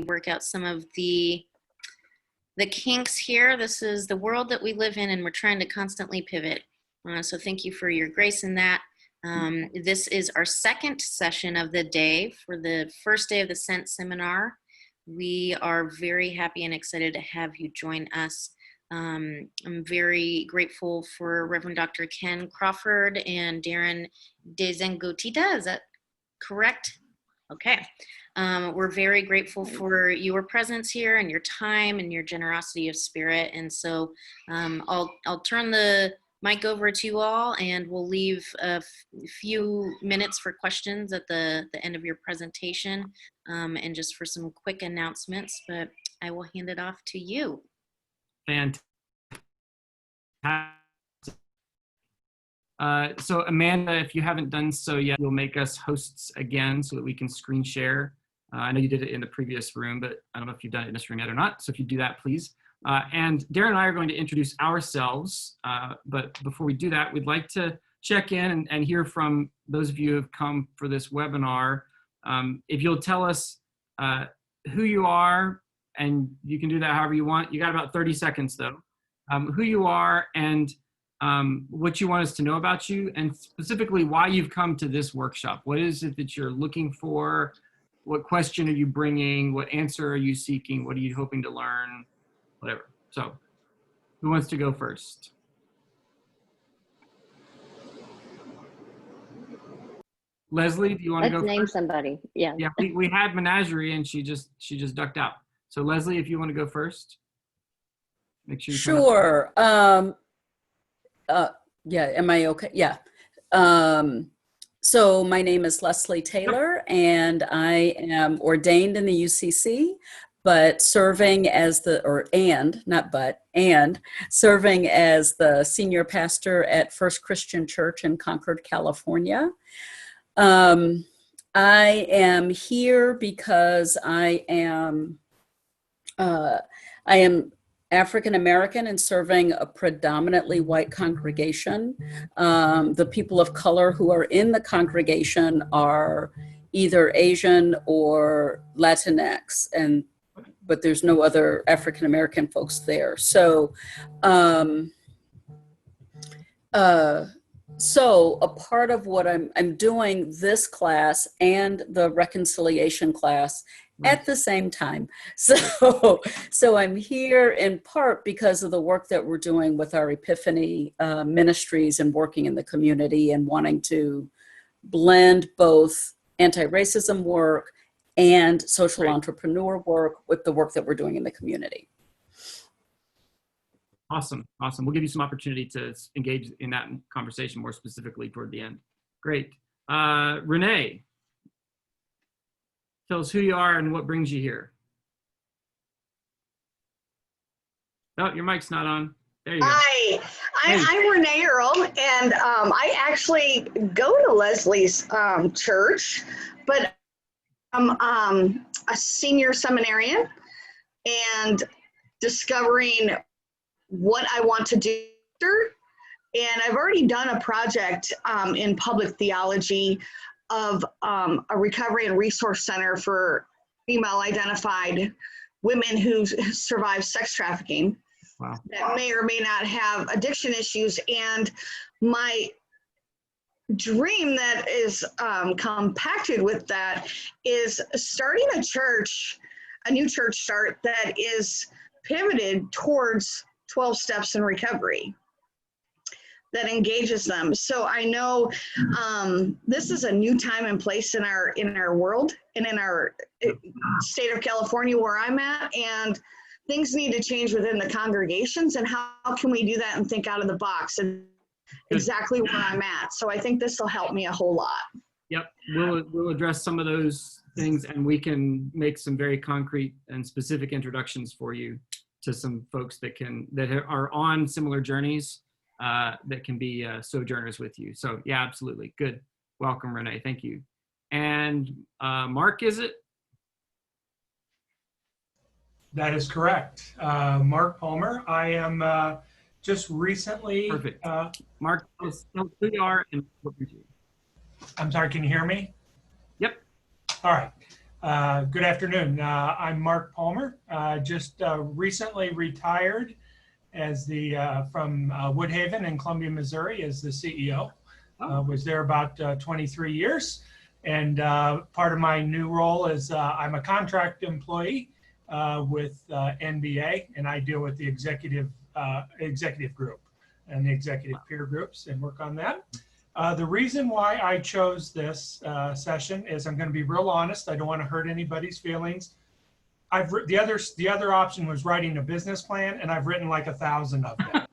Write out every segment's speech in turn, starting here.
work out some of the kinks here. This is the world that we live in, and we're trying to constantly pivot. So thank you for your grace in that. This is our second session of the day for the first day of the Sent seminar. We are very happy and excited to have you join us. I'm very grateful for Reverend Dr. Ken Crawford and Darren Dezengotita. Is that correct? Okay. We're very grateful for your presence here and your time and your generosity of spirit. And so I'll turn the mic over to you all, and we'll leave a few minutes for questions at the end of your presentation, and just for some quick announcements, but I will hand it off to you. Fantastic. So Amanda, if you haven't done so yet, you'll make us hosts again so that we can screen share. I know you did it in the previous room, but I don't know if you've done it in this room yet or not. So if you do that, please. And Darren and I are going to introduce ourselves, but before we do that, we'd like to check in and hear from those of you who have come for this webinar. If you'll tell us who you are, and you can do that however you want. You got about 30 seconds though. Who you are and what you want us to know about you, and specifically why you've come to this workshop. What is it that you're looking for? What question are you bringing? What answer are you seeking? What are you hoping to learn? Whatever. So who wants to go first? Leslie, do you want to go first? Let's name somebody. Yeah. Yeah, we had Menagerie and she just ducked out. So Leslie, if you want to go first. Make sure you sure. Yeah, am I okay? Yeah. So my name is Leslie Taylor, and I am ordained in the UCC, but serving as serving as the senior pastor at First Christian Church in Concord, California. I am here because I am African American and serving a predominantly white congregation. The people of color who are in the congregation are either Asian or Latinx, but there's no other African American folks there. So, so a part of what I'm doing this class and the reconciliation class at the same time. So I'm here in part because of the work that we're doing with our Epiphany ministries and working in the community and wanting to blend both anti-racism work and social entrepreneur work with the work that we're doing in the community. Awesome. We'll give you some opportunity to engage in that conversation more specifically toward the end. Great. Renee, tell us who you are and what brings you here. Oh, your mic's not on. There you go. Hi, I'm Renee Earl, and I actually go to Leslie's church, but I'm a senior seminarian and discovering what I want to do. And I've already done a project in public theology of a recovery and resource center for female identified women who survive sex trafficking. Wow. That may or may not have addiction issues. And my dream that is compacted with that is starting a church, a new church start that is pivoted towards 12 steps in recovery that engages them. So I know this is a new time and place in our world and in our state of California where I'm at, and things need to change within the congregations. And how can we do that and think out of the box and exactly where I'm at? So I think this will help me a whole lot. Yep, we'll address some of those things, and we can make some very concrete and specific introductions for you to some folks that are on similar journeys that can be sojourners with you. So yeah, absolutely. Good. Welcome, Renee. Thank you. And Mark, is it? That is correct. Mark Palmer. I am just recently. Perfect. Mark, tell us who you are and what you do. I'm sorry, can you hear me? Yep. All right. Good afternoon. I'm Mark Palmer. Just recently retired as from Woodhaven in Columbia, Missouri, as the CEO. Was there about 23 years. And part of my new role is I'm a contract employee with NBA, and I deal with the executive group and the executive peer groups and work on that. The reason why I chose this session is, I'm going to be real honest. I don't want to hurt anybody's feelings. The other option was writing a business plan, and I've written like 1,000 of them.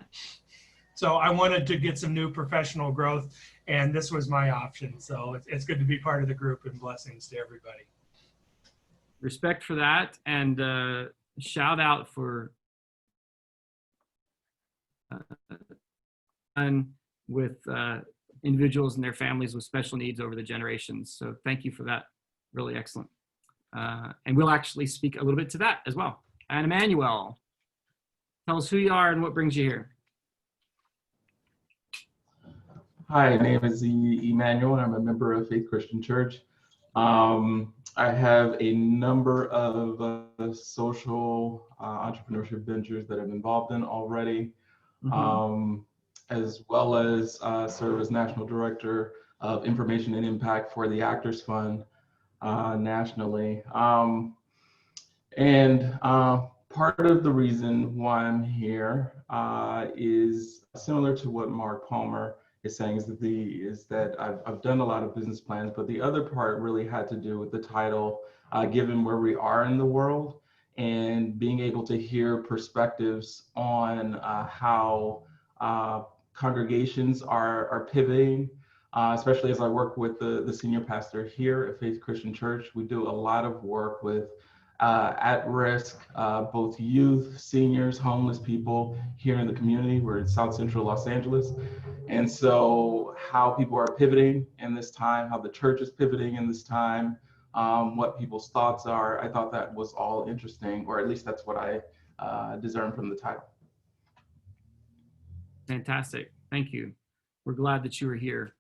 So I wanted to get some new professional growth, and this was my option. So it's good to be part of the group, and blessings to everybody. Respect for that, and shout out for with individuals and their families with special needs over the generations. So thank you for that. Really excellent. And we'll actually speak a little bit to that as well. And Emmanuel, tell us who you are and what brings you here. Hi, my name is Emmanuel, and I'm a member of Faith Christian Church. I have a number of social entrepreneurship ventures that I'm involved in already, as well as serve as National Director of Information and Impact for the Actors Fund nationally. Part of the reason why I'm here is similar to what Mark Palmer is saying, is that I've done a lot of business plans, but the other part really had to do with the title, given where we are in the world, and being able to hear perspectives on how congregations are pivoting, especially as I work with the senior pastor here at Faith Christian Church. We do a lot of work with at-risk, both youth, seniors, homeless people here in the community. We're in South Central Los Angeles. And so how people are pivoting in this time, how the church is pivoting in this time, what people's thoughts are, I thought that was all interesting, or at least that's what I discerned from the title. Fantastic. Thank you. We're glad that you were here.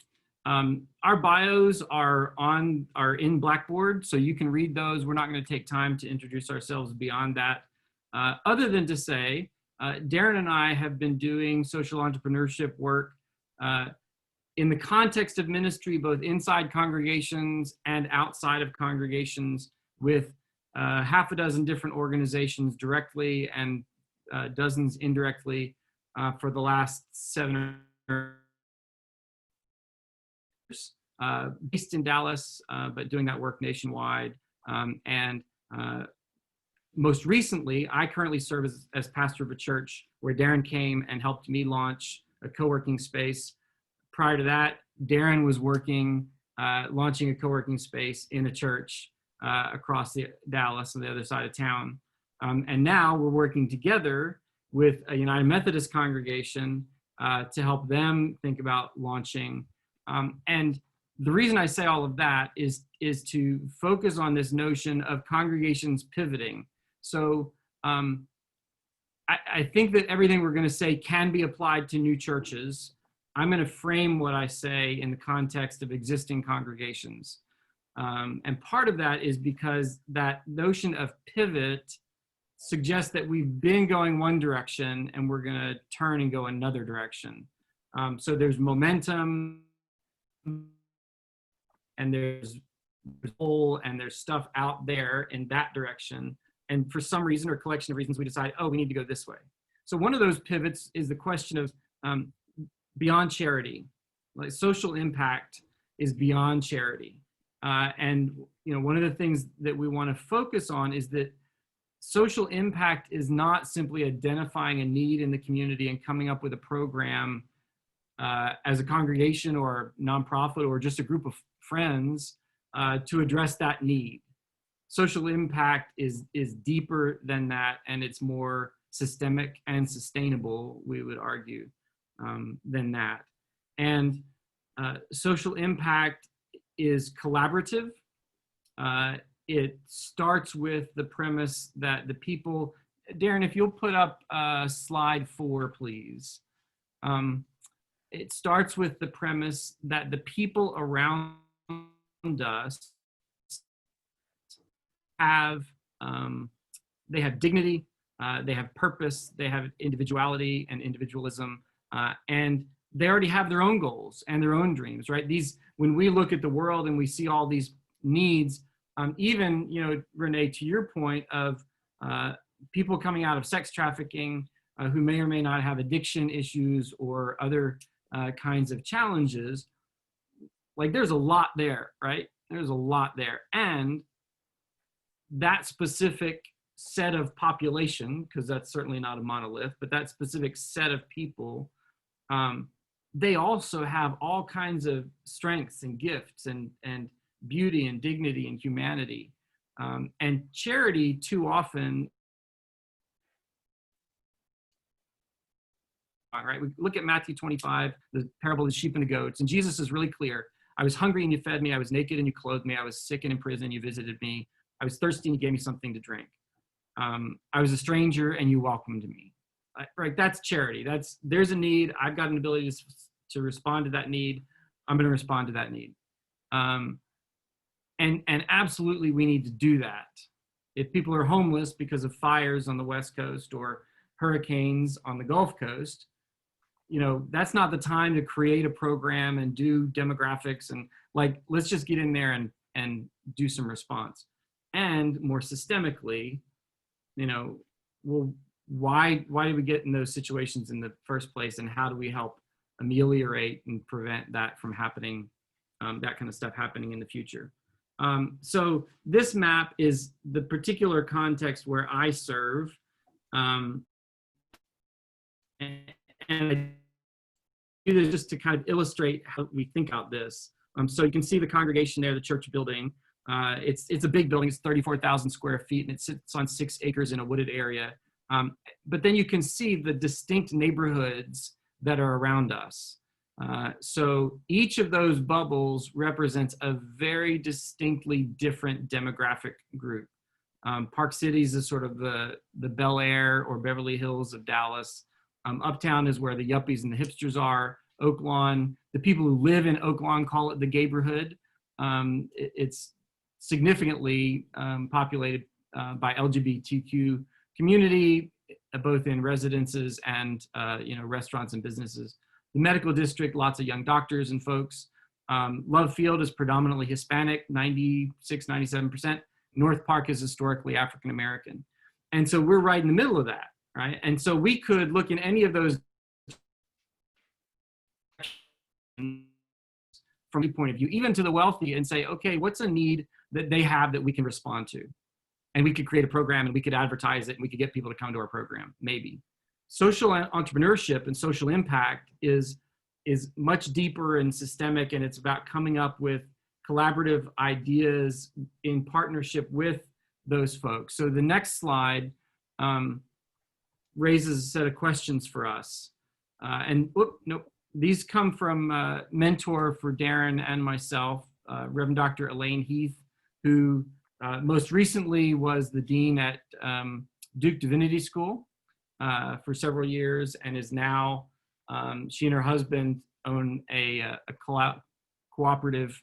Our bios are in Blackboard, so you can read those. We're not going to take time to introduce ourselves beyond that, other than to say, Darren and I have been doing social entrepreneurship work in the context of ministry, both inside congregations and outside of congregations, with half a dozen different organizations directly and dozens indirectly for the last 7 years. Based in Dallas, but doing that work nationwide. Most recently, I currently serve as pastor of a church where Darren came and helped me launch a co-working space. Prior to that, Darren was working, launching a co-working space in a church across Dallas on the other side of town. And now we're working together with a United Methodist congregation to help them think about launching. And the reason I say all of that is to focus on this notion of congregations pivoting. So I think that everything we're going to say can be applied to new churches. I'm going to frame what I say in the context of existing congregations. And part of that is because that notion of pivot suggests that we've been going one direction and we're going to turn and go another direction. So there's momentum, and there's pull, and there's stuff out there in that direction. And for some reason or collection of reasons, we decide, oh, we need to go this way. So one of those pivots is the question of beyond charity. Like, social impact is beyond charity. And one of the things that we want to focus on is that social impact is not simply identifying a need in the community and coming up with a program as a congregation or nonprofit or just a group of friends to address that need. Social impact is deeper than that, and it's more systemic and sustainable, we would argue, than that. And social impact is collaborative. It starts with the premise that the people, Darren, if you'll put up slide 4, please. It starts with the premise that the people around us have dignity, they have purpose, they have individuality and individualism, and they already have their own goals and their own dreams, right? When we look at the world and we see all these needs, even, Renee, to your point of people coming out of sex trafficking who may or may not have addiction issues or other kinds of challenges, like there's a lot there, right? There's a lot there. And that specific set of population, because that's certainly not a monolith, but that specific set of people, they also have all kinds of strengths and gifts and beauty and dignity and humanity. And charity too often, right? We look at Matthew 25, the parable of the sheep and the goats, and Jesus is really clear. I was hungry and you fed me. I was naked and you clothed me. I was sick and in prison, you visited me. I was thirsty and you gave me something to drink. I was a stranger and you welcomed me. Right, that's charity. There's a need. I've got an ability to respond to that need. I'm going to respond to that need. And absolutely we need to do that. If people are homeless because of fires on the West Coast or hurricanes on the Gulf Coast, that's not the time to create a program and do demographics and let's just get in there and do some response. And more systemically, why did we get in those situations in the first place, and how do we help ameliorate and prevent that from happening, that kind of stuff happening in the future? So this map is the particular context where I serve, and I do this just to kind of illustrate how we think about this. So you can see the congregation there, the church building. It's a big building. It's 34,000 square feet, and it sits on 6 acres in a wooded area. But then you can see the distinct neighborhoods that are around us. So each of those bubbles represents a very distinctly different demographic group. Park Cities is sort of the Bel Air or Beverly Hills of Dallas. Uptown is where the yuppies and the hipsters are. Oak Lawn, the people who live in Oak Lawn call it the gayborhood. It's significantly populated by LGBTQ community, both in residences and restaurants and businesses. The medical district, lots of young doctors and folks. Love Field is predominantly Hispanic, 96, 97%. North Park is historically African American. And so we're right in the middle of that, right? And so we could look in any of those from a point of view, even to the wealthy, and say, okay, what's a need that they have that we can respond to? And we could create a program and we could advertise it and we could get people to come to our program, maybe. Social entrepreneurship and social impact is much deeper and systemic, and it's about coming up with collaborative ideas in partnership with those folks. So the next slide raises a set of questions for us. These come from a mentor for Darren and myself, Reverend Dr. Elaine Heath, who most recently was the dean at Duke Divinity School for several years, and is now, she and her husband own a cooperative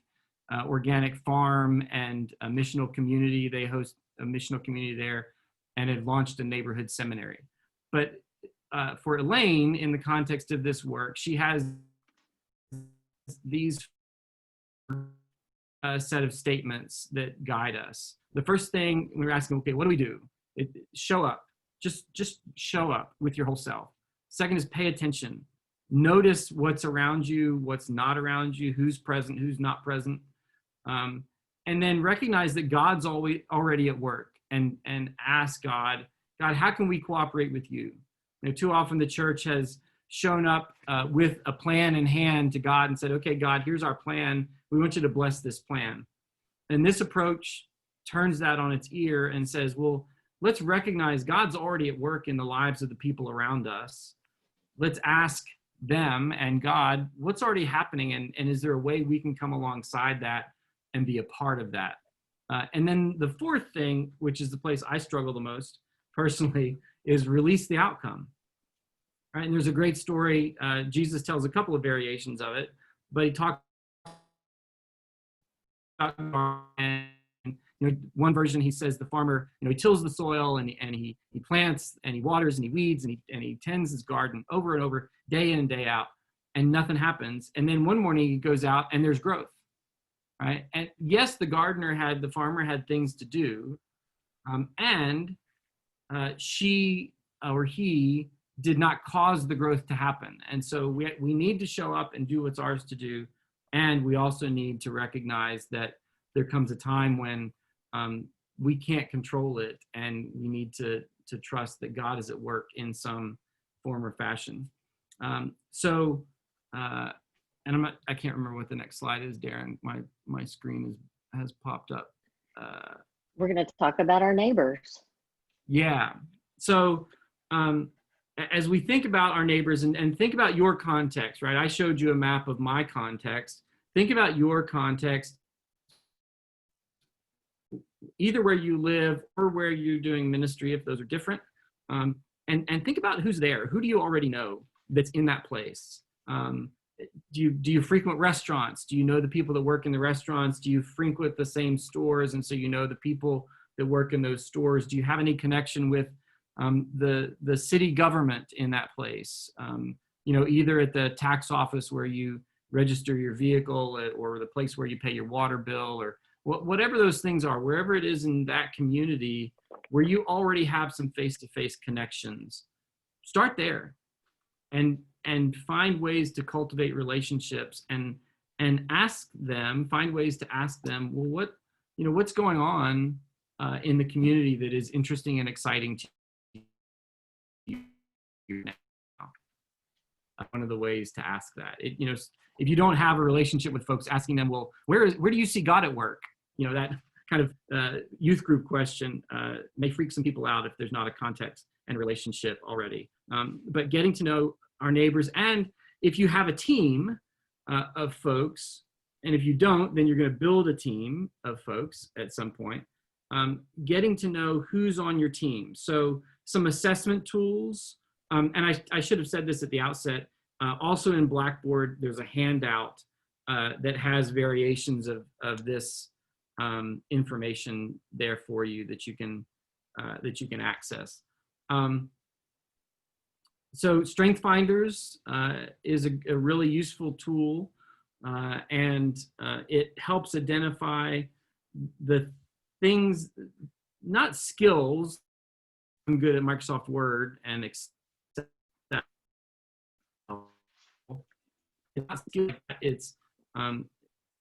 organic farm and a missional community. They host a missional community there and have launched a neighborhood seminary. But for Elaine, in the context of this work, she has these set of statements that guide us. The first thing we were asking, okay, what do we do? Show up. Just show up with your whole self. Second is pay attention. Notice what's around you, what's not around you, who's present, who's not present. And then recognize that God's already at work, and ask God, how can we cooperate with you? Too often the church has shown up with a plan in hand to God and said, okay, God, here's our plan. We want you to bless this plan. And this approach turns that on its ear and says, well, let's recognize God's already at work in the lives of the people around us. Let's ask them and God, what's already happening? And is there a way we can come alongside that and be a part of that? And then the fourth thing, which is the place I struggle the most personally, is release the outcome. Right? And there's a great story. Jesus tells a couple of variations of it, but he talks about, and one version, he says the farmer, he tills the soil and he plants and he waters and he weeds and he tends his garden over and over, day in and day out, and nothing happens. And then one morning he goes out and there's growth, right? And yes, the farmer had things to do, and she or he did not cause the growth to happen. And so we need to show up and do what's ours to do. And we also need to recognize that there comes a time when we can't control it, and we need to trust that God is at work in some form or fashion. And I can't remember what the next slide is, Darren. My screen has popped up. We're going to talk about our neighbors. Yeah. So as we think about our neighbors and think about your context, right? I showed you a map of my context. Think about your context, either where you live or where you're doing ministry, if those are different. And think about who's there. Who do you already know that's in that place? Do you frequent restaurants? Do you know the people that work in the restaurants? Do you frequent the same stores, and so you know the people that work in those stores? Do you have any connection with the city government in that place? Either at the tax office where you register your vehicle, or the place where you pay your water bill, or whatever those things are, wherever it is in that community where you already have some face-to-face connections, start there and find ways to cultivate relationships and find ways to ask them, well, what's going on in the community that is interesting and exciting to you now? One of the ways to ask that, if you don't have a relationship with folks, asking them, well, where do you see God at work? That kind of youth group question may freak some people out if there's not a context and relationship already. But getting to know our neighbors, and if you have a team of folks, and if you don't, then you're going to build a team of folks at some point. Getting to know who's on your team. So some assessment tools, and I should have said this at the outset. Also in Blackboard, there's a handout that has variations of this information there for you that you can access. So Strength Finders is a really useful tool, and it helps identify the things, not skills. I'm good at Microsoft Word and Excel.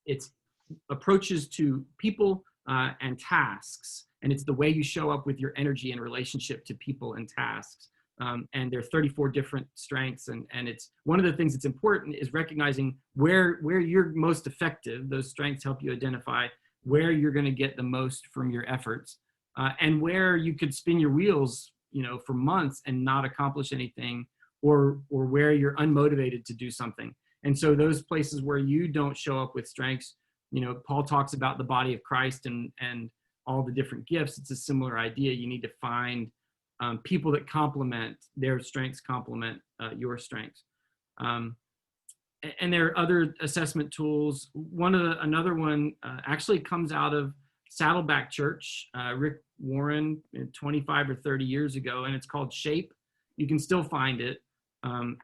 It's approaches to people and tasks, and it's the way you show up with your energy in relationship to people and tasks. And there are 34 different strengths, and it's one of the things that's important is recognizing where you're most effective. Those strengths help you identify where you're going to get the most from your efforts, and where you could spin your wheels, for months and not accomplish anything, or where you're unmotivated to do something. And so those places where you don't show up with strengths, Paul talks about the body of Christ and all the different gifts. It's a similar idea. You need to find people that complement their strengths, complement your strengths. And there are other assessment tools. Another one actually comes out of Saddleback Church, Rick Warren, 25 or 30 years ago, and it's called SHAPE. You can still find it on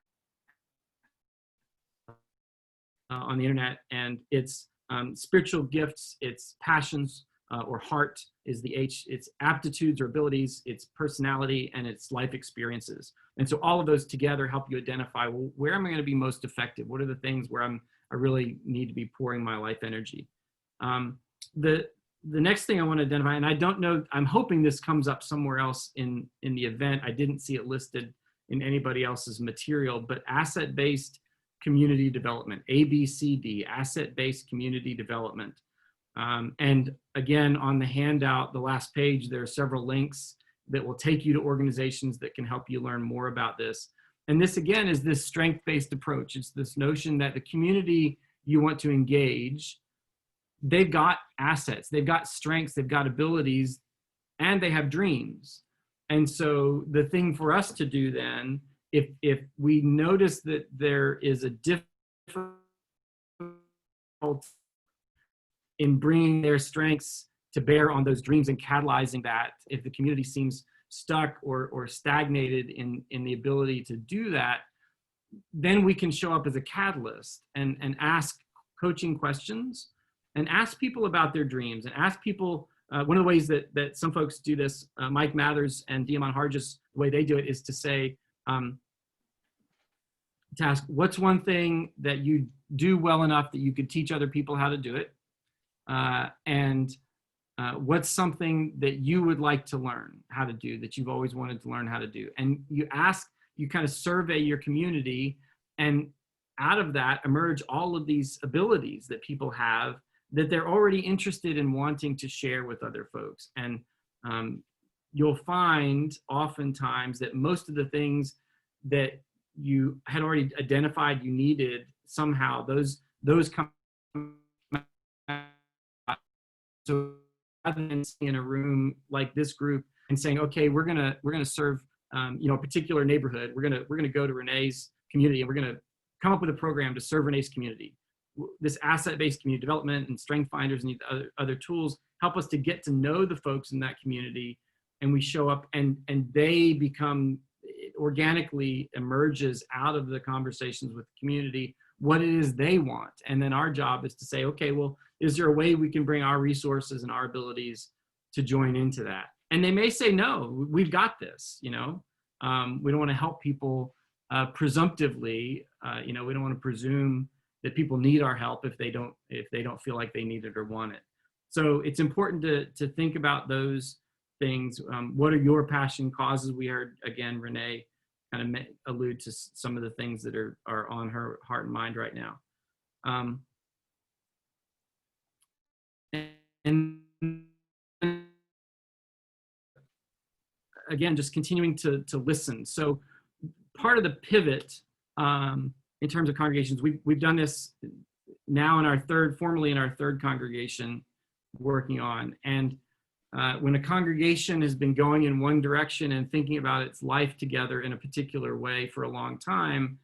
the internet, and it's spiritual gifts, it's passions, or heart is the H, it's aptitudes or abilities, it's personality, and it's life experiences. And so all of those together help you identify, well, where am I going to be most effective? What are the things where I really need to be pouring my life energy? The next thing I want to identify, and I don't know, I'm hoping this comes up somewhere else in the event. I didn't see it listed in anybody else's material, but asset-based community development, ABCD, asset-based community development. And again, on the handout, the last page, there are several links that will take you to organizations that can help you learn more about this. And this, again, is this strength-based approach. It's this notion that the community you want to engage, they've got assets, they've got strengths, they've got abilities, and they have dreams. And so the thing for us to do then, if we notice that there is a difference in bringing their strengths to bear on those dreams and catalyzing that. If the community seems stuck or stagnated in the ability to do that, then we can show up as a catalyst and ask coaching questions and ask people about their dreams and ask people. One of the ways that some folks do this, Mike Mathers and Diamond Hargis, the way they do it is to say, to ask, what's one thing that you do well enough that you could teach other people how to do it? And what's something that you would like to learn how to do that you've always wanted to learn how to do? And you kind of survey your community, and out of that emerge all of these abilities that people have that they're already interested in wanting to share with other folks. And you'll find oftentimes that most of the things that you had already identified you needed, somehow those come. So rather than sitting in a room like this group and saying, okay, we're gonna serve a particular neighborhood, we're gonna go to Renee's community and we're gonna come up with a program to serve Renee's community. This asset-based community development and strength finders and other tools help us to get to know the folks in that community, and we show up and they become, organically emerges out of the conversations with the community what it is they want. And then our job is to say, okay, well, is there a way we can bring our resources and our abilities to join into that? And they may say, no, we've got this, we don't want to help people presumptively, we don't want to presume that people need our help if they don't feel like they need it or want it. So it's important to think about those things. What are your passion causes? We heard, again, Renee kind of allude to some of the things that are on her heart and mind right now. And again, just continuing to listen. So part of the pivot in terms of congregations, we've done this now formally in our third congregation working on. And when a congregation has been going in one direction and thinking about its life together in a particular way for a long time,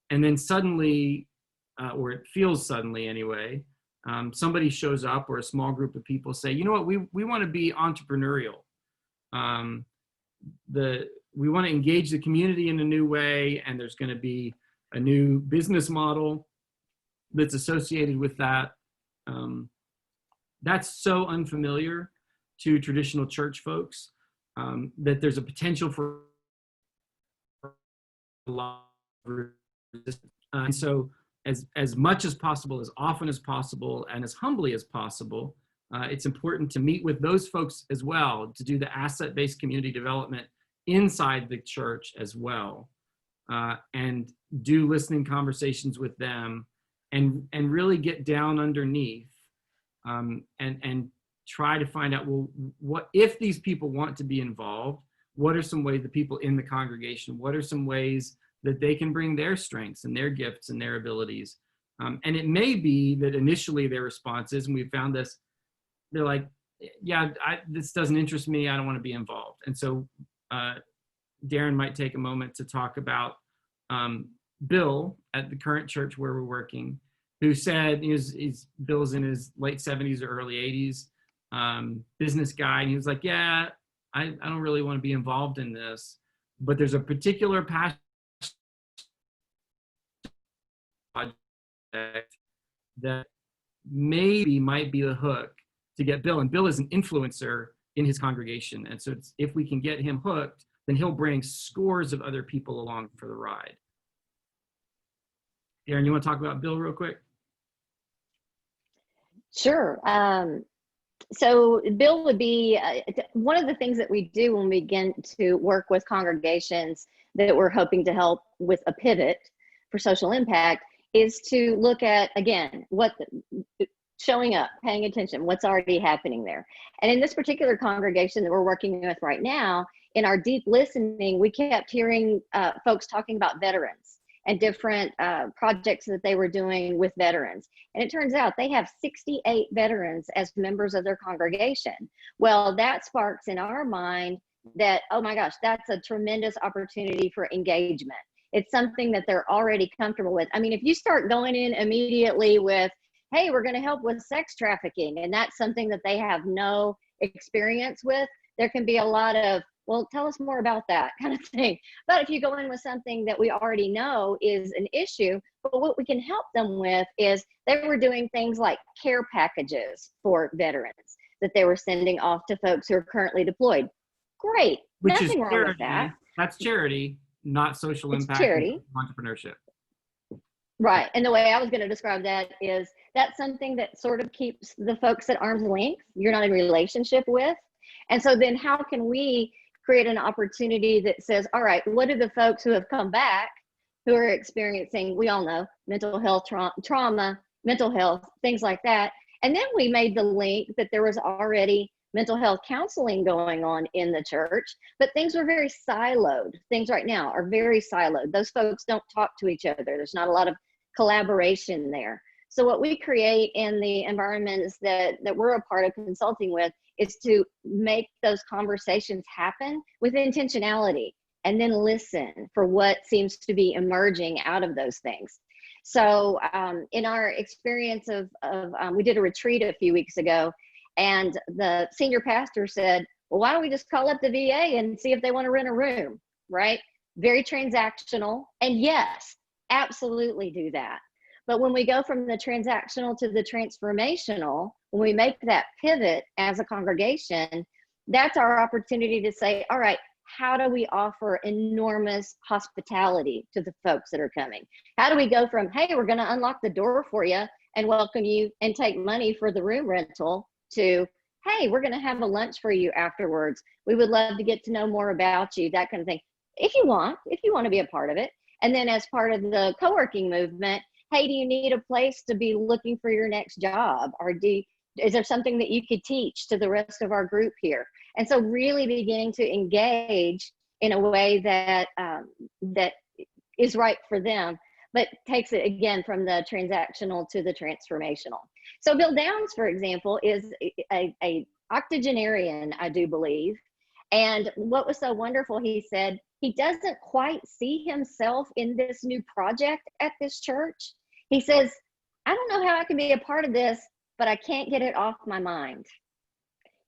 and then suddenly, or it feels suddenly anyway, somebody shows up or a small group of people say, you know what, we want to be entrepreneurial. We want to engage the community in a new way, and there's going to be a new business model that's associated with that. That's so unfamiliar to traditional church folks that there's a potential for a lot of resistance. And so as much as possible, as often as possible, and as humbly as possible, it's important to meet with those folks as well, to do the asset-based community development inside the church as well, and do listening conversations with them, and really get down underneath and try to find out, well, what if these people want to be involved? What are some ways the people in the congregation, what are some ways that they can bring their strengths and their gifts and their abilities? And it may be that initially their response is, and we found this, they're like, yeah, this doesn't interest me, I don't want to be involved. And so Darren might take a moment to talk about Bill at the current church where we're working, who said, Bill's in his late 70s or early 80s, business guy, and he was like, yeah, I don't really want to be involved in this, but there's a particular passion project that maybe might be the hook to get Bill. And Bill is an influencer in his congregation, and so if we can get him hooked, then he'll bring scores of other people along for the ride. Darren, you want to talk about Bill real quick? Sure. So Bill would be one of the things that we do when we begin to work with congregations that we're hoping to help with a pivot for social impact is to look at, again, showing up, paying attention, what's already happening there. And in this particular congregation that we're working with right now, in our deep listening, we kept hearing folks talking about veterans and different projects that they were doing with veterans. And it turns out they have 68 veterans as members of their congregation. Well, that sparks in our mind that, oh my gosh, that's a tremendous opportunity for engagement. It's something that they're already comfortable with. I mean, if you start going in immediately with, hey, we're going to help with sex trafficking, and that's something that they have no experience with, there can be a lot of, well, tell us more about that kind of thing. But if you go in with something that we already know is an issue, but what we can help them with is they were doing things like care packages for veterans that they were sending off to folks who are currently deployed. Great. Which Nothing is wrong charity. with that. That's charity, not social It's impact charity. and entrepreneurship. Right. And the way I was going to describe that is that's something that sort of keeps the folks at arm's length. You're not in relationship with. And so then how can we create an opportunity that says, all right, what are the folks who have come back who are experiencing, we all know, mental health trauma, mental health, things like that. And then we made the link that there was already mental health counseling going on in the church, but things were very siloed. Things right now are very siloed. Those folks don't talk to each other. There's not a lot of collaboration there. So what we create in the environments that we're a part of consulting with is to make those conversations happen with intentionality and then listen for what seems to be emerging out of those things. So in our experience of we did a retreat a few weeks ago, and the senior pastor said, well, why don't we just call up the VA and see if they want to rent a room, right? Very transactional. And yes, absolutely do that. But when we go from the transactional to the transformational, when we make that pivot as a congregation, that's our opportunity to say, all right, how do we offer enormous hospitality to the folks that are coming? How do we go from, hey, we're going to unlock the door for you and welcome you and take money for the room rental, to, hey, we're going to have a lunch for you afterwards. We would love to get to know more about you, that kind of thing. If you want to be a part of it. And then as part of the co-working movement, hey, do you need a place to be looking for your next job? Or is there something that you could teach to the rest of our group here? And so really beginning to engage in a way that that is right for them, but takes it again from the transactional to the transformational. So Bill Downs, for example, is a octogenarian, I do believe. And what was so wonderful, he said, he doesn't quite see himself in this new project at this church. He says, I don't know how I can be a part of this, but I can't get it off my mind.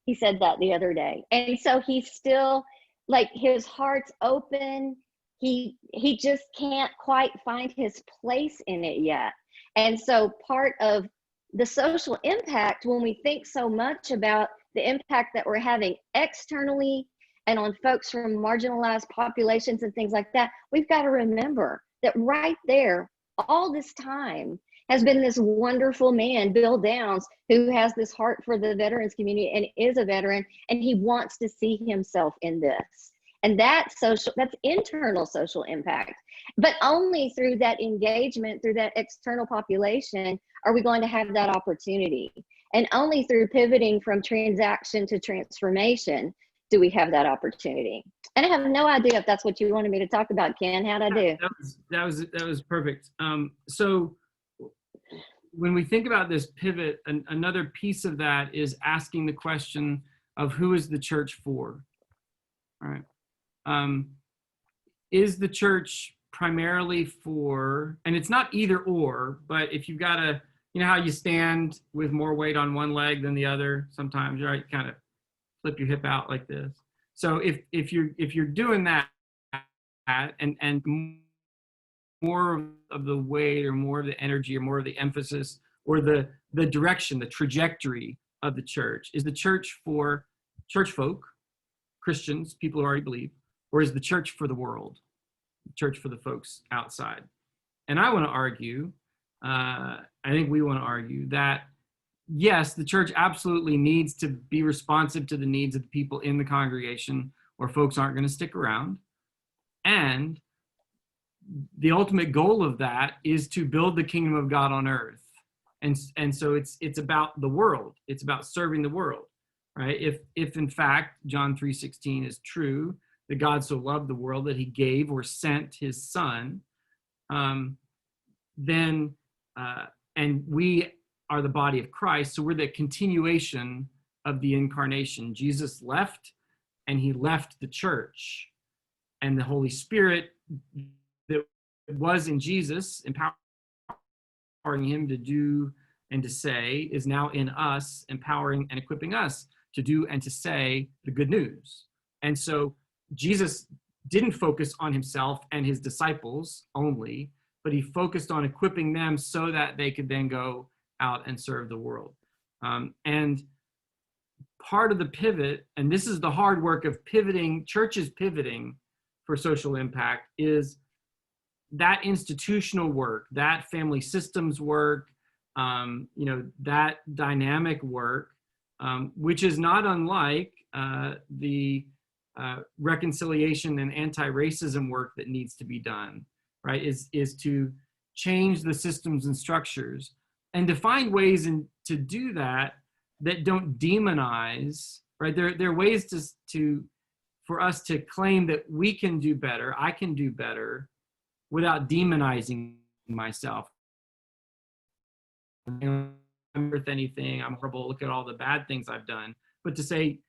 He said that the other day. And so he's still, like, his heart's open. He just can't quite find his place in it yet. And so part of the social impact, when we think so much about the impact that we're having externally and on folks from marginalized populations and things like that, we've got to remember that right there, all this time, has been this wonderful man, Bill Downs, who has this heart for the veterans community and is a veteran, and he wants to see himself in this. And that's internal social impact. But only through that engagement, through that external population, are we going to have that opportunity. And only through pivoting from transaction to transformation do we have that opportunity. And I have no idea if that's what you wanted me to talk about, Ken. How'd I do? That was perfect. So when we think about this pivot, another piece of that is asking the question of who is the church for? All right. Is the church primarily for, and it's not either or, but if you've got a, you know how you stand with more weight on one leg than the other sometimes, right? You kind of flip your hip out like this. So if you're doing that and more of the weight or more of the energy or more of the emphasis or the direction, the trajectory of the church, is the church for church folk, Christians, people who already believe, or is the church for the world, the church for the folks outside? And I want to argue, I think we want to argue that yes, the church absolutely needs to be responsive to the needs of the people in the congregation, or folks aren't going to stick around. And the ultimate goal of that is to build the kingdom of God on earth. And so it's about the world. It's about serving the world, right? If in fact John 3:16 is true, that God so loved the world that he gave or sent his son, then and we are the body of Christ, so we're the continuation of the incarnation. Jesus left, and he left the church, and the Holy Spirit that was in Jesus, empowering him to do and to say is now in us, empowering and equipping us to do and to say the good news. And so Jesus didn't focus on himself and his disciples only, but he focused on equipping them so that they could then go out and serve the world. And part of the pivot, and this is the hard work of pivoting, churches pivoting for social impact, is that institutional work, that family systems work, that dynamic work, which is not unlike the reconciliation and anti-racism work that needs to be done, right? Is to change the systems and structures and to find ways to do that don't demonize, right? There are ways for us to claim that we can do better, I can do better, without demonizing myself. I'm worth anything, I'm horrible, look at all the bad things I've done. But to say,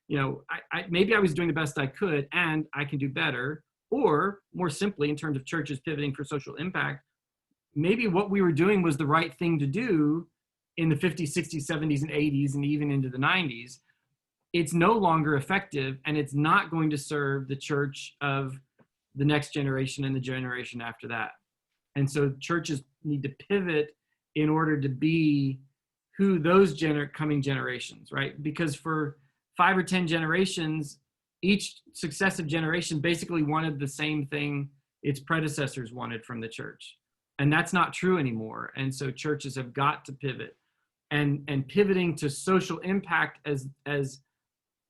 maybe I was doing the best I could and I can do better, or more simply in terms of churches pivoting for social impact, maybe what we were doing was the right thing to do in the 50s, 60s, 70s, and 80s, and even into the 90s. It's no longer effective, and it's not going to serve the church of the next generation and the generation after that. And so churches need to pivot in order to be who those coming generations, right? Because for 5 or 10 generations, each successive generation basically wanted the same thing its predecessors wanted from the church. And that's not true anymore. And so churches have got to pivot. And pivoting to social impact as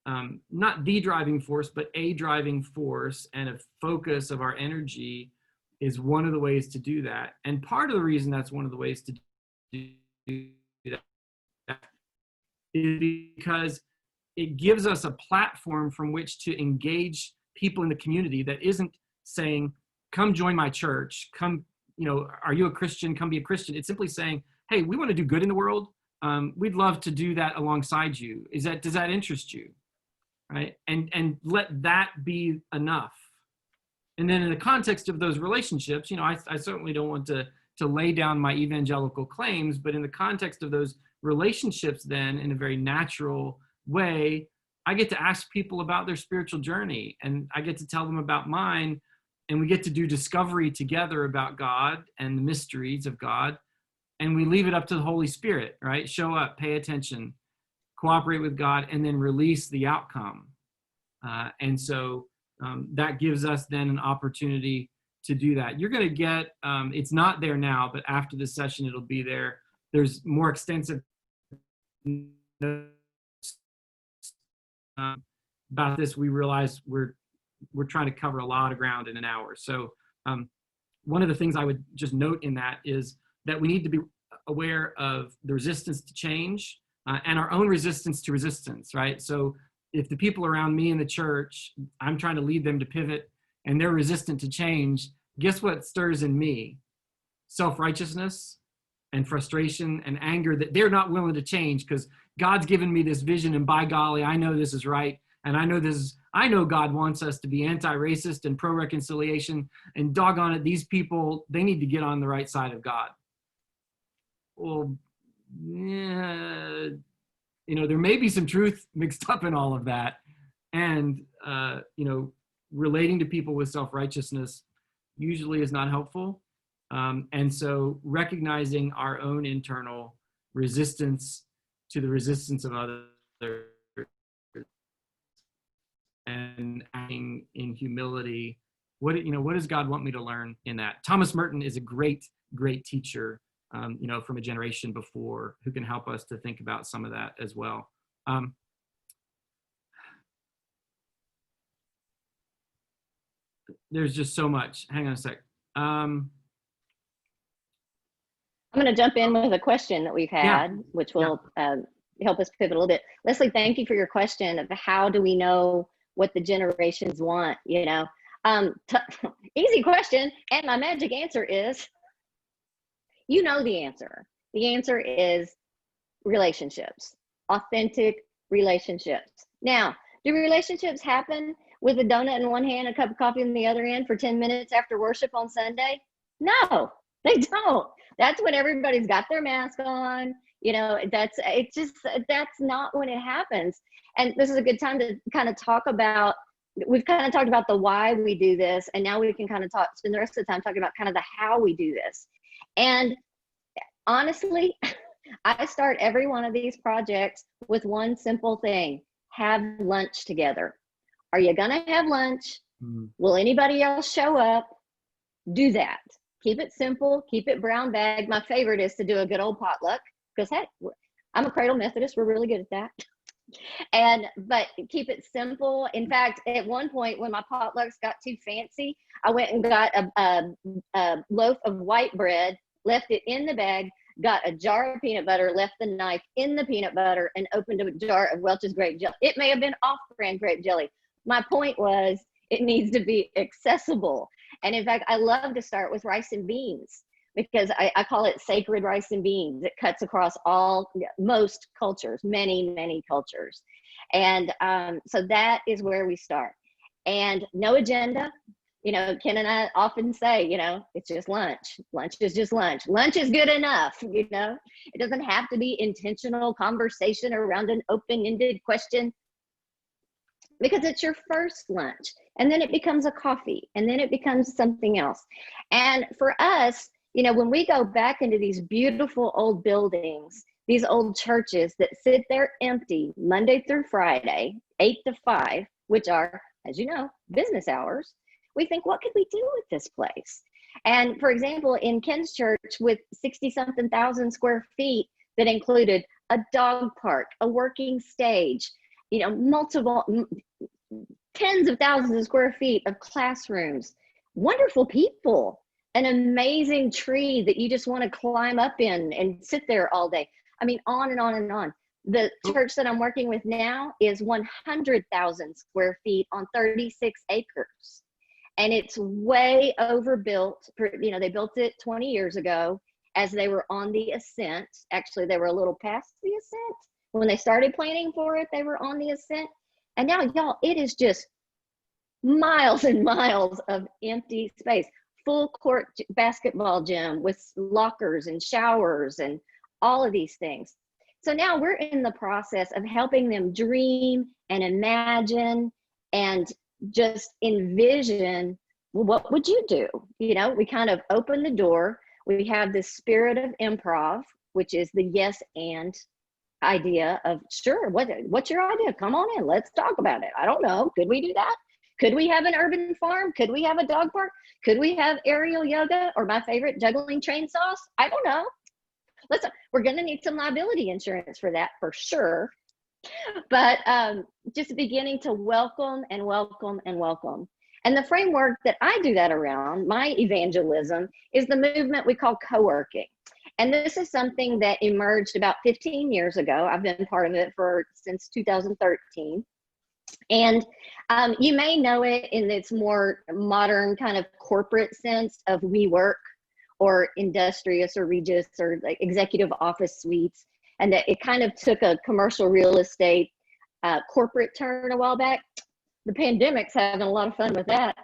not the driving force, but a driving force and a focus of our energy is one of the ways to do that. And part of the reason that's one of the ways to do that is because it gives us a platform from which to engage people in the community that isn't saying, come join my church, come, are you a Christian? Come be a Christian. It's simply saying, hey, we want to do good in the world. We'd love to do that alongside you. Does that interest you? Right? And let that be enough. And then in the context of those relationships, I certainly don't want to lay down my evangelical claims, but in the context of those relationships, then in a very natural way, I get to ask people about their spiritual journey, and I get to tell them about mine, and we get to do discovery together about God and the mysteries of God. And we leave it up to the Holy Spirit, right? Show up, pay attention, cooperate with God, and then release the outcome. And so that gives us then an opportunity to do that. You're going to get, it's not there now, but after this session, it'll be there. There's more extensive notes about this. We realize we're trying to cover a lot of ground in an hour. So one of the things I would just note in that is that we need to be aware of the resistance to change and our own resistance to resistance, right? So if the people around me in the church, I'm trying to lead them to pivot and they're resistant to change, guess what stirs in me? Self-righteousness and frustration and anger that they're not willing to change because God's given me this vision and by golly, I know this is right. And I know God wants us to be anti-racist and pro-reconciliation, and doggone it, these people, they need to get on the right side of God. Well, yeah, there may be some truth mixed up in all of that. And, relating to people with self-righteousness usually is not helpful. And so recognizing our own internal resistance to the resistance of others and acting in humility. What does God want me to learn in that? Thomas Merton is a great, great teacher, from a generation before who can help us to think about some of that as well. There's just so much. Hang on a sec. I'm going to jump in with a question that we've had, which will help us pivot a little bit. Leslie, thank you for your question of how do we know what the generations want, easy question. And my magic answer is, the answer. The answer is relationships, authentic relationships. Now, do relationships happen with a donut in one hand, a cup of coffee in the other hand for 10 minutes after worship on Sunday? No, they don't. That's when everybody's got their mask on You know, that's not when it happens. And this is a good time to kind of talk about, we've kind of talked about the why we do this, and now we can kind of spend the rest of the time talking about kind of the how we do this. And honestly, I start every one of these projects with one simple thing: have lunch together. Are you gonna have lunch? Will anybody else show up? Do that. Keep it simple, keep it brown bag. My favorite is to do a good old potluck, because heck, I'm a cradle Methodist, we're really good at that. But keep it simple. In fact, at one point when my potlucks got too fancy, I went and got a loaf of white bread, left it in the bag, got a jar of peanut butter, left the knife in the peanut butter, and opened a jar of Welch's grape jelly. It may have been off-brand grape jelly. My point was, it needs to be accessible. And in fact, I love to start with rice and beans, because I call it sacred rice and beans. It cuts across most cultures, many cultures. And so that is where we start. And no agenda. You know, Ken and I often say, you know, it's just lunch. Lunch is just lunch. Lunch is good enough, you know. It doesn't have to be intentional conversation around an open-ended question, because it's your first lunch, and then it becomes a coffee, and then it becomes something else. And for us, you know, when we go back into these beautiful old buildings, these old churches that sit there empty Monday through Friday, 8 to 5, which are, as you know, business hours, we think, what could we do with this place? And for example, in Ken's church, with 60-something thousand square feet that included a dog park, a working stage, you know, multiple tens of thousands of square feet of classrooms, wonderful people, an amazing tree that you just want to climb up in and sit there all day. I mean, on and on and on. The church that I'm working with now is 100,000 square feet on 36 acres. And it's way overbuilt. You know, they built it 20 years ago as they were on the ascent. Actually, they were a little past the ascent. When they started planning for it, they were on the ascent. And now, y'all, it is just miles and miles of empty space. Full court basketball gym with lockers and showers and all of these things. So now we're in the process of helping them dream and imagine and just envision, well, what would you do? You know, we kind of open the door. We have this spirit of improv, which is the yes and idea of, sure, what's your idea? Come on in, let's talk about it. I don't know, could we do that? Could we have an urban farm? Could we have a dog park? Could we have aerial yoga, or my favorite, juggling chainsaws? I don't know. We're gonna need some liability insurance for that for sure. But just beginning to welcome and welcome and welcome. And the framework that I do that around, my evangelism, is the movement we call co-working. And this is something that emerged about 15 years ago. I've been part of it since 2013. And you may know it in its more modern kind of corporate sense of WeWork or Industrious or Regis or like executive office suites. And that it kind of took a commercial real estate corporate turn a while back. The pandemic's having a lot of fun with that.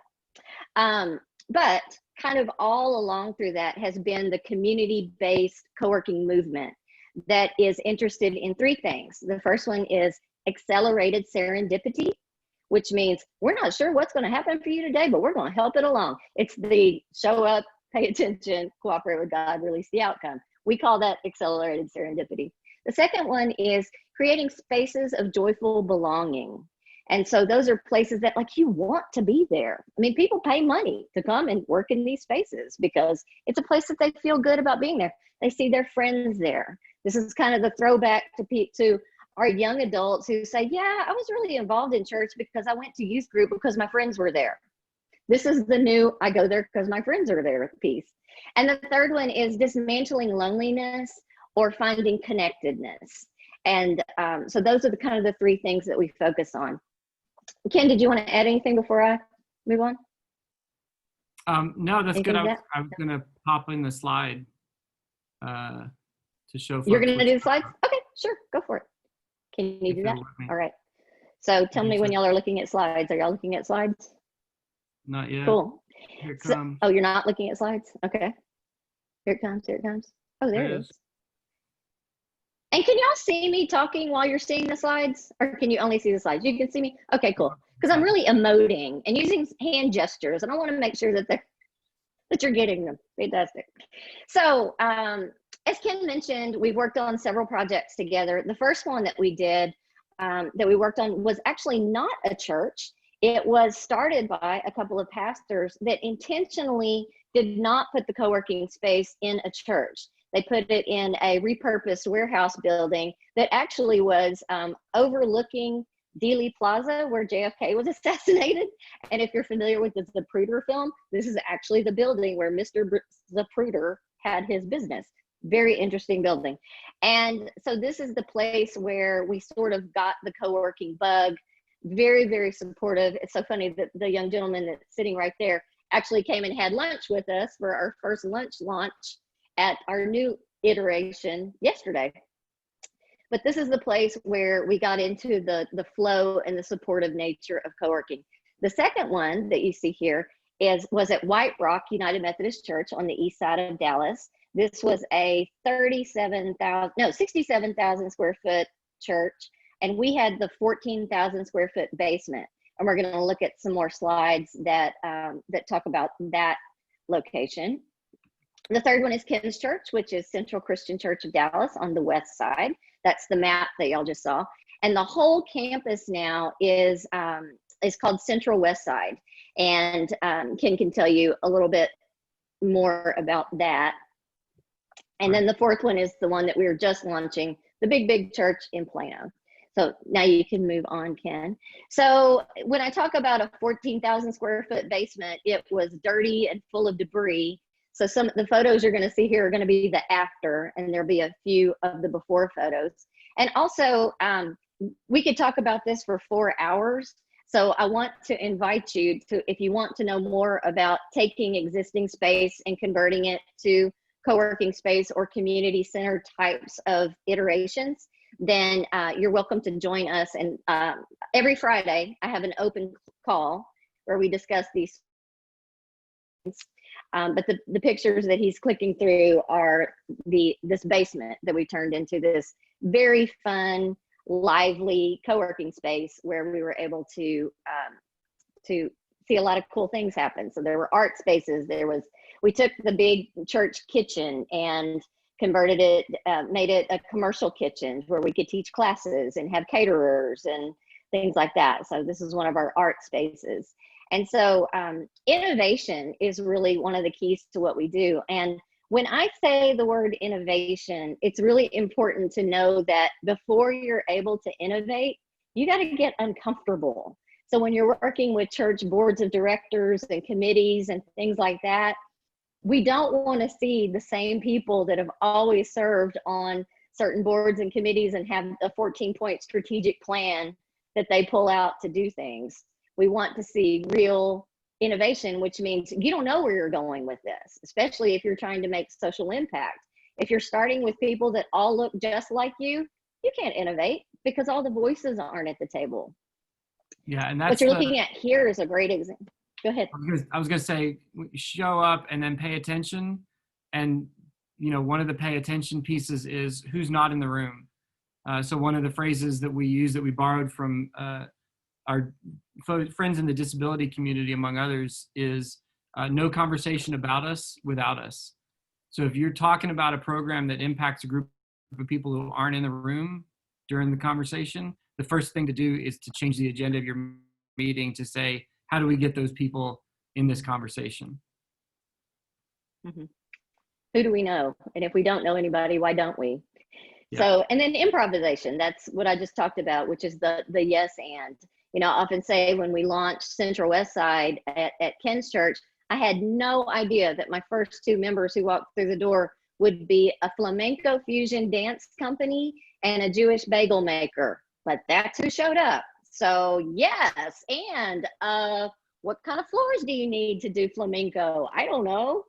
But kind of all along through that has been the community-based co-working movement that is interested in three things. The first one is accelerated serendipity, which means we're not sure what's going to happen for you today, but we're going to help it along. It's the show up, pay attention, cooperate with God, release the outcome. We call that accelerated serendipity. The second one is creating spaces of joyful belonging. And so those are places that like you want to be there. I mean, people pay money to come and work in these spaces because it's a place that they feel good about being there. They see their friends there. This is kind of the throwback to our young adults who say, yeah, I was really involved in church because I went to youth group because my friends were there. This is the new, I go there because my friends are there piece. And the third one is dismantling loneliness or finding connectedness. And so those are the kind of the three things that we focus on. Ken, did you want to add anything before I move on? No, that's Anything good. I was going to pop in the slide to show. You're going to do the slides? Okay, sure, go for it. Can you do that? All right. So tell me when y'all are looking at slides. Are y'all looking at slides? Not yet. Cool. Here it comes. Oh, you're not looking at slides? Okay. Here it comes, here it comes. Oh, there it is. And can y'all see me talking while you're seeing the slides, or can you only see the slides? You can see me? Okay, cool. Because I'm really emoting and using hand gestures, and I want to make sure that you're getting them. Fantastic. So as Ken mentioned, we've worked on several projects together. The first one that we did, that we worked on, was actually not a church. It was started by a couple of pastors that intentionally did not put the co-working space in a church. They put it in a repurposed warehouse building that actually was overlooking Dealey Plaza, where JFK was assassinated. And if you're familiar with the Zapruder film, this is actually the building where Mr. Zapruder had his business. Very interesting building. And so this is the place where we sort of got the co-working bug. Very, very supportive. It's so funny that the young gentleman that's sitting right there actually came and had lunch with us for our first lunch launch at our new iteration yesterday. But this is the place where we got into the flow and the supportive nature of co-working. The second one that you see here was at White Rock United Methodist Church on the east side of Dallas. This was a 67,000 square foot church, and we had the 14,000 square foot basement. And we're going to look at some more slides that talk about that location. The third one is Ken's Church, which is Central Christian Church of Dallas on the west side. That's the map that y'all just saw. And the whole campus now is called Central West Side. And Ken can tell you a little bit more about that. And then the fourth one is the one that we were just launching, the Big Church in Plano. So now you can move on, Ken. So when I talk about a 14,000 square foot basement, it was dirty and full of debris. So some of the photos you're going to see here are going to be the after, and there'll be a few of the before photos. And also, we could talk about this for 4 hours. So I want to invite you to, if you want to know more about taking existing space and converting it to co-working space or community center types of iterations, then you're welcome to join us. And every Friday, I have an open call where we discuss these things. But the pictures that he's clicking through are this basement that we turned into this very fun, lively co-working space where we were able to see a lot of cool things happen. So there were art spaces. We took the big church kitchen and converted it, made it a commercial kitchen where we could teach classes and have caterers and things like that. So this is one of our art spaces. And so innovation is really one of the keys to what we do. And when I say the word innovation, it's really important to know that before you're able to innovate, you got to get uncomfortable. So when you're working with church boards of directors and committees and things like that, we don't want to see the same people that have always served on certain boards and committees and have a 14-point strategic plan that they pull out to do things. We want to see real innovation, which means you don't know where you're going with this, especially if you're trying to make social impact. If you're starting with people that all look just like you can't innovate because all the voices aren't at the table. Yeah, and that's what you're looking at here is a great example. Go ahead. I was going to say, show up and then pay attention. And, you know, one of the pay attention pieces is who's not in the room. So one of the phrases that we use that we borrowed from our friends in the disability community, among others, is no conversation about us without us. So if you're talking about a program that impacts a group of people who aren't in the room during the conversation, the first thing to do is to change the agenda of your meeting to say, how do we get those people in this conversation? Mm-hmm. Who do we know? And if we don't know anybody, why don't we? Yeah. So, and then improvisation, that's what I just talked about, which is the yes and. You know, I often say when we launched Central West Side at Ken's Church, I had no idea that my first 2 members who walked through the door would be a flamenco fusion dance company and a Jewish bagel maker. But that's who showed up. So yes, and what kind of floors do you need to do flamenco? I don't know.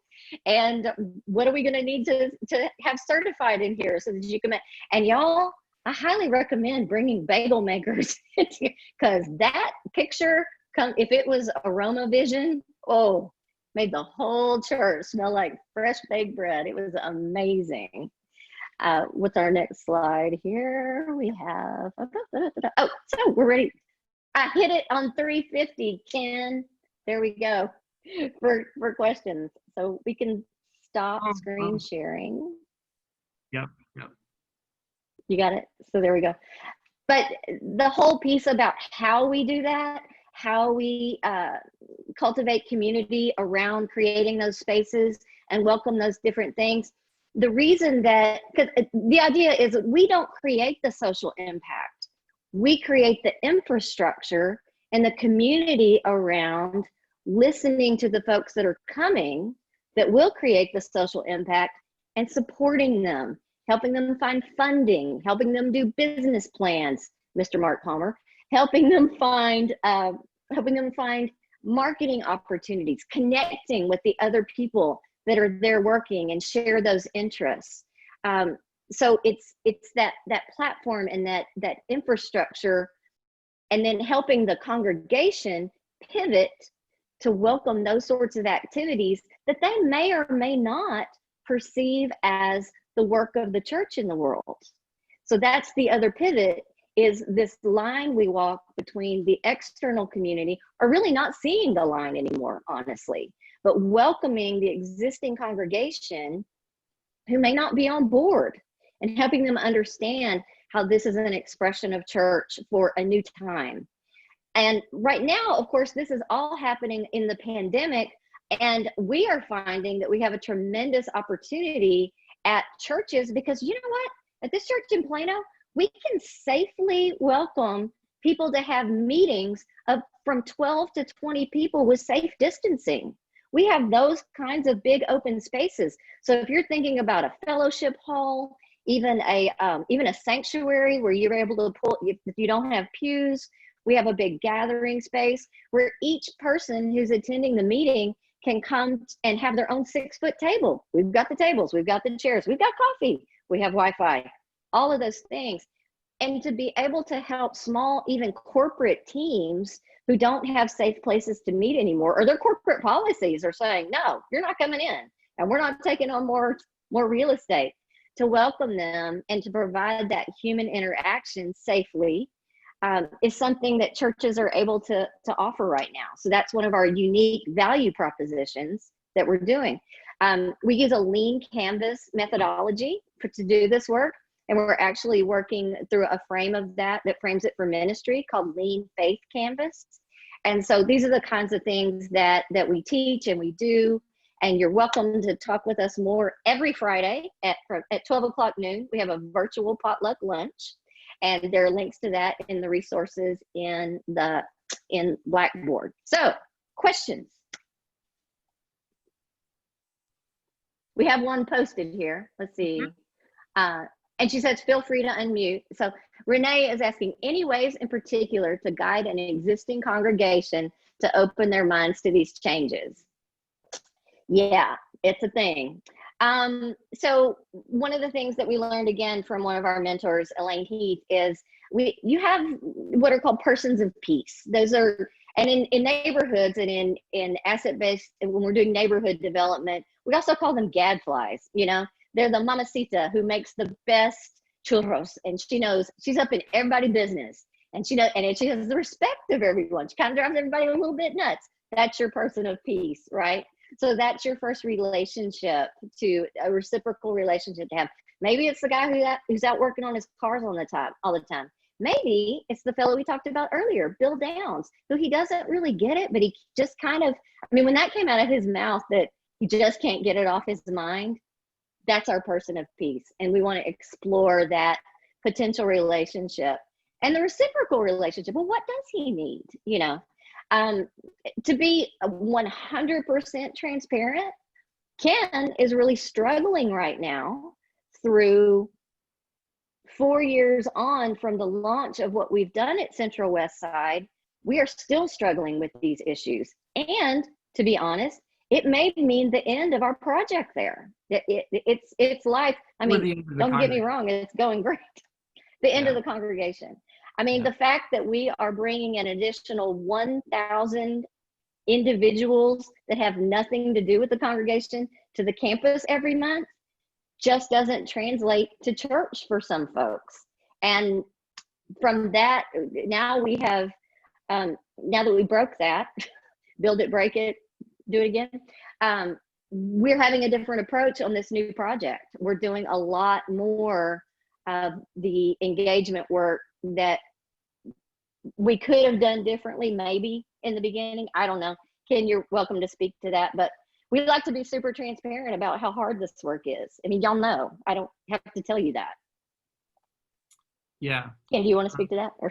And what are we going to need to have certified in here so that you can, and y'all, I highly recommend bringing bagel makers because that picture, if it was Aroma Vision, oh, made the whole church smell like fresh baked bread. It was amazing. What's our next slide here? We have, oh, so we're ready. I hit it on 350, Ken. There we go for questions. So we can stop screen sharing. Yep. You got it? So there we go. But the whole piece about how we do that, how we cultivate community around creating those spaces and welcome those different things. The reason that, because the idea is we don't create the social impact. We create the infrastructure and the community around listening to the folks that are coming that will create the social impact and supporting them, helping them find funding, helping them do business plans, Mr. Mark Palmer, helping them find marketing opportunities, connecting with the other people that are there working and share those interests. So it's that platform and that infrastructure, and then helping the congregation pivot to welcome those sorts of activities that they may or may not perceive as the work of the church in the world. So that's the other pivot, is this line we walk between the external community, or really not seeing the line anymore, honestly, but welcoming the existing congregation who may not be on board and helping them understand how this is an expression of church for a new time. And right now, of course, this is all happening in the pandemic, and we are finding that we have a tremendous opportunity at churches, because you know what? At this church in Plano, we can safely welcome people to have meetings of from 12 to 20 people with safe distancing. We have those kinds of big open spaces. So if you're thinking about a fellowship hall, even a sanctuary where you're able to pull, if you don't have pews, we have a big gathering space where each person who's attending the meeting can come and have their own 6-foot table. We've got the tables, we've got the chairs, we've got coffee, we have Wi-Fi, all of those things. And to be able to help small, even corporate teams who don't have safe places to meet anymore, or their corporate policies are saying, no, you're not coming in, and we're not taking on more real estate, to welcome them and to provide that human interaction safely is something that churches are able to offer right now. So that's one of our unique value propositions that we're doing. We use a lean canvas methodology to do this work. And we're actually working through a frame of that frames it for ministry called Lean Faith Canvas. And so these are the kinds of things that we teach and we do. And you're welcome to talk with us more every Friday at 12 o'clock noon. We have a virtual potluck lunch, and there are links to that in the resources in Blackboard. So, questions? We have one posted here. Let's see. And she says, feel free to unmute. So Renee is asking, any ways in particular to guide an existing congregation to open their minds to these changes? Yeah, it's a thing. So one of the things that we learned again from one of our mentors, Elaine Heath, is you have what are called persons of peace. Those are, and in neighborhoods and in asset-based, when we're doing neighborhood development, we also call them gadflies, you know? They're the mamacita who makes the best churros, and she knows she's up in everybody's business, and she knows, and she has the respect of everyone. She kind of drives everybody a little bit nuts. That's your person of peace, right? So that's your first relationship, to a reciprocal relationship to have. Maybe it's the guy who's out working on his cars all the time. Maybe it's the fellow we talked about earlier, Bill Downs, who he doesn't really get it, but he just kind of, I mean, when that came out of his mouth that he just can't get it off his mind, that's our person of peace. And we want to explore that potential relationship and the reciprocal relationship. Well, what does he need? You know, to be 100% transparent, Ken is really struggling right now through 4 years on from the launch of what we've done at Central West Side. We are still struggling with these issues. And to be honest, it may mean the end of our project there. It's life. I mean, don't get me wrong, it's going great. The end of the congregation. I mean, the fact that we are bringing an additional 1,000 individuals that have nothing to do with the congregation to the campus every month, just doesn't translate to church for some folks. And from that, now we have, now that we broke that, build it, break it, do it again, we're having a different approach on this new project. We're doing a lot more of the engagement work that we could have done differently, maybe in the beginning. I don't know. Ken, you're welcome to speak to that, but we like to be super transparent about how hard this work is. I mean, y'all know, I don't have to tell you that. Yeah. Ken, do you want to speak to that? Or?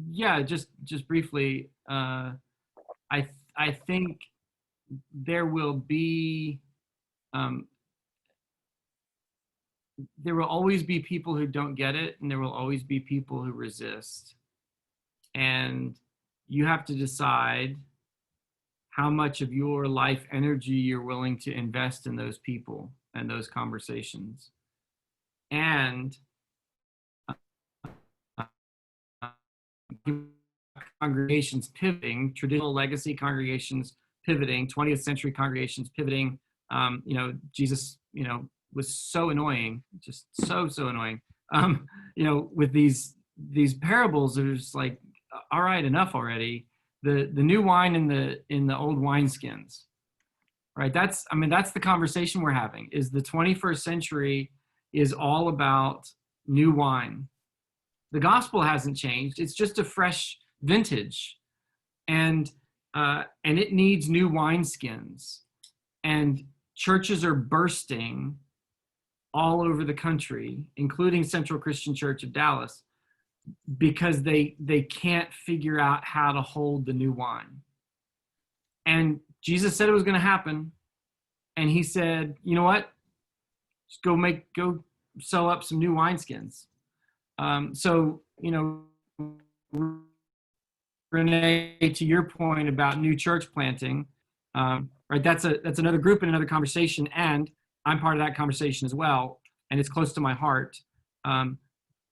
Yeah, just briefly, I think there will be, there will always be people who don't get it, and there will always be people who resist. And you have to decide how much of your life energy you're willing to invest in those people and those conversations. And congregations pivoting, traditional legacy congregations pivoting, 20th century congregations pivoting. You know, Jesus, you know, was so annoying, just so annoying. You know, with these parables, there's like, all right, enough already. The new wine in the old wineskins, right? That's the conversation we're having. Is the 21st century is all about new wine. The gospel hasn't changed. It's just a fresh vintage, and it needs new wineskins. And churches are bursting all over the country, including Central Christian Church of Dallas, because they can't figure out how to hold the new wine. And Jesus said it was going to happen, and he said, you know what? Just go sew up some new wineskins. So, you know, Renee, to your point about new church planting, right? That's another group and another conversation, and I'm part of that conversation as well, and it's close to my heart.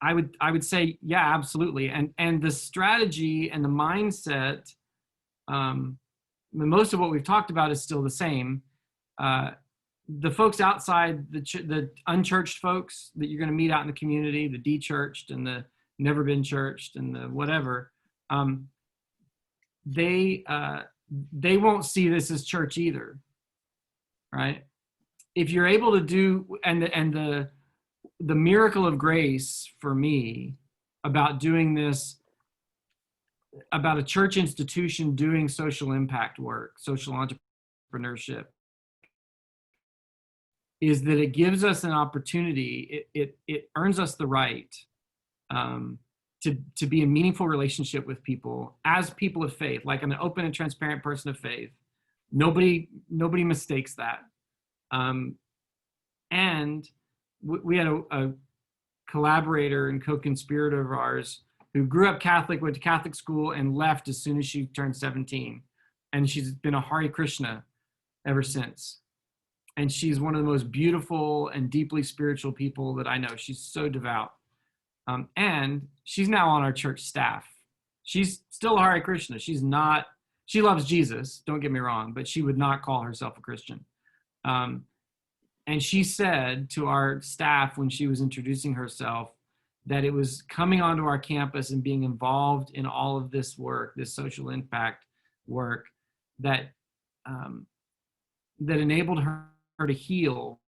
I would say, yeah, absolutely. And the strategy and the mindset, most of what we've talked about is still the same. The folks outside, the unchurched folks that you're going to meet out in the community, the de-churched and the never been churched and the whatever, they won't see this as church either, right? If you're able to do, and the miracle of grace for me about doing this, about a church institution doing social impact work, social entrepreneurship, is that it gives us an opportunity, it earns us the right to be in meaningful relationship with people as people of faith. Like, I'm an open and transparent person of faith. Nobody mistakes that. And we had a collaborator and co-conspirator of ours who grew up Catholic, went to Catholic school, and left as soon as she turned 17. And she's been a Hare Krishna ever since. And she's one of the most beautiful and deeply spiritual people that I know. She's so devout. And she's now on our church staff. She's still a Hare Krishna. She loves Jesus, don't get me wrong, but she would not call herself a Christian. And she said to our staff when she was introducing herself that it was coming onto our campus and being involved in all of this work, this social impact work, that enabled her to heal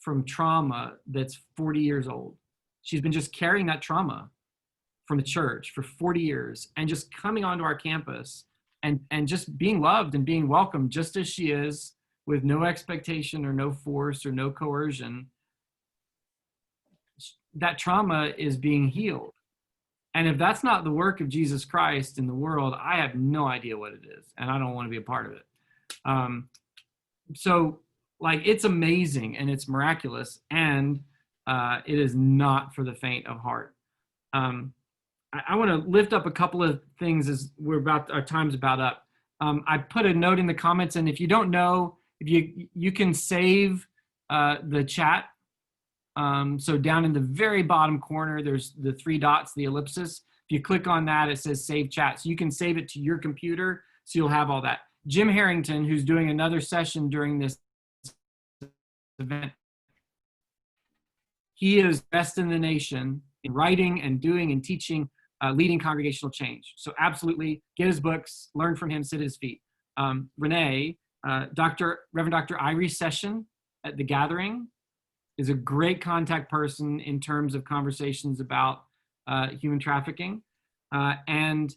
from trauma that's 40 years old. She's been just carrying that trauma from the church for 40 years and just coming onto our campus and just being loved and being welcomed just as she is, with no expectation or no force or no coercion. That trauma is being healed. And if that's not the work of Jesus Christ in the world, I have no idea what it is, and I don't want to be a part of it. So, like, it's amazing and it's miraculous, and it is not for the faint of heart. I want to lift up a couple of things as our time's about up. I put a note in the comments, and if you don't know, if you can save the chat. So down in the very bottom corner, there's the 3 dots, the ellipsis. If you click on that, it says save chat. So you can save it to your computer, so you'll have all that. Jim Harrington, who's doing another session during this event, he is best in the nation in writing and doing and teaching, leading congregational change. So absolutely get his books, learn from him, sit at his feet. Renee, Reverend Dr. Irie Session at The Gathering is a great contact person in terms of conversations about human trafficking. And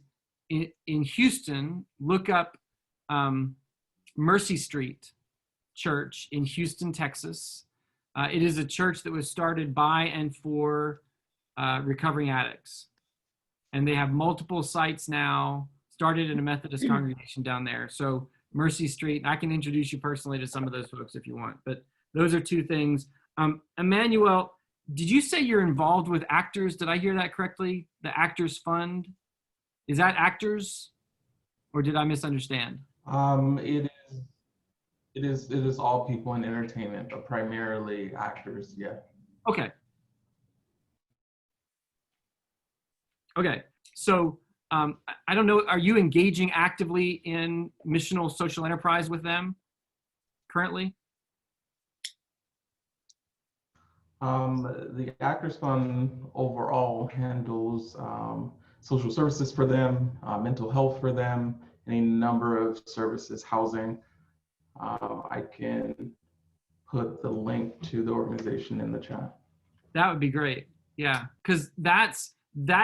in Houston, look up Mercy Street Church in Houston, Texas. It is a church that was started by and for recovering addicts. And they have multiple sites now, started in a Methodist congregation down there. So Mercy Street, I can introduce you personally to some of those folks if you want, but those are two things. Emmanuel, did you say you're involved with Actors? Did I hear that correctly? The Actors Fund? Is that Actors, or did I misunderstand? It is all people in entertainment, but primarily actors, yeah. Okay. Okay, so I don't know, are you engaging actively in missional social enterprise with them currently? The Actors Fund overall handles social services for them, mental health for them, and a number of services, housing. I can put the link to the organization in the chat. That would be great. Yeah, because that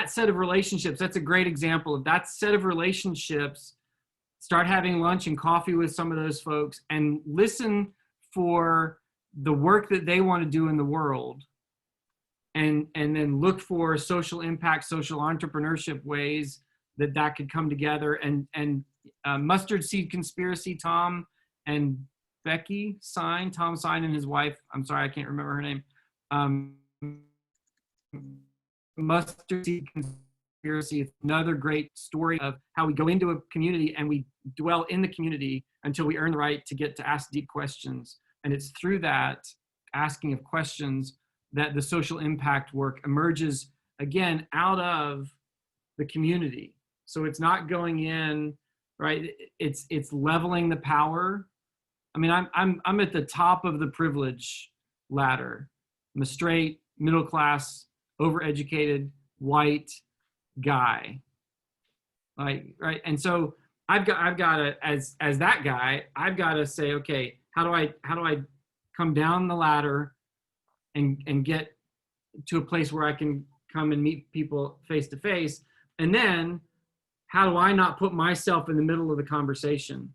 set of relationships, that's a great example of that set of relationships. Start having lunch and coffee with some of those folks and listen for the work that they want to do in the world. And then look for social impact, social entrepreneurship ways that could come together. And Mustard Seed Conspiracy, Tom and Becky Sign, Tom Sign and his wife, I'm sorry, I can't remember her name. Mustard Seed Conspiracy is another great story of how we go into a community and we dwell in the community until we earn the right to get to ask deep questions. And it's through that asking of questions that the social impact work emerges again out of the community. So it's not going in, right? It's leveling the power. I mean, I'm at the top of the privilege ladder. I'm a straight, middle class, overeducated, white guy. Like, right? And so I've got to, as that guy, I've got to say, okay, how do I come down the ladder and get to a place where I can come and meet people face to face? And then how do I not put myself in the middle of the conversation,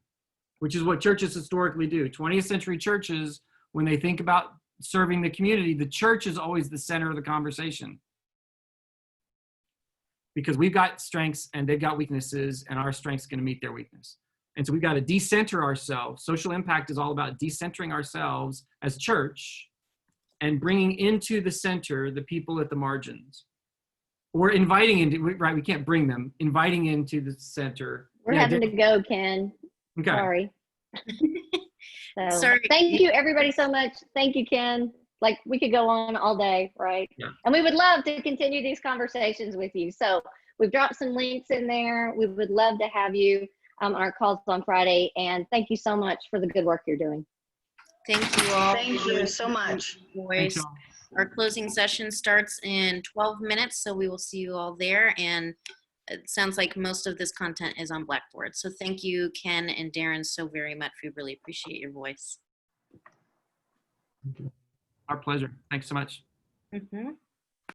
which is what churches historically do. 20th century churches, when they think about serving the community, the church is always the center of the conversation. Because we've got strengths and they've got weaknesses, and our strength's going to meet their weakness. And so we've got to decenter ourselves. Social impact is all about decentering ourselves as church and bringing into the center the people at the margins, or inviting into, right? We can't bring them, inviting into the center. We're having to go, Ken. Okay. Sorry. So, Sorry. thank you everybody so much. Thank you, Ken. Like, we could go on all day, right? Yeah. And we would love to continue these conversations with you. So we've dropped some links in there. We would love to have you on our calls on Friday. And thank you so much for the good work you're doing. Thank you all. Thank you so much. Boys. Our closing session starts in 12 minutes, so we will see you all there. And it sounds like most of this content is on Blackboard. So thank you, Ken and Darren, so very much. We really appreciate your voice. Our pleasure. Thanks so much. Mm-hmm.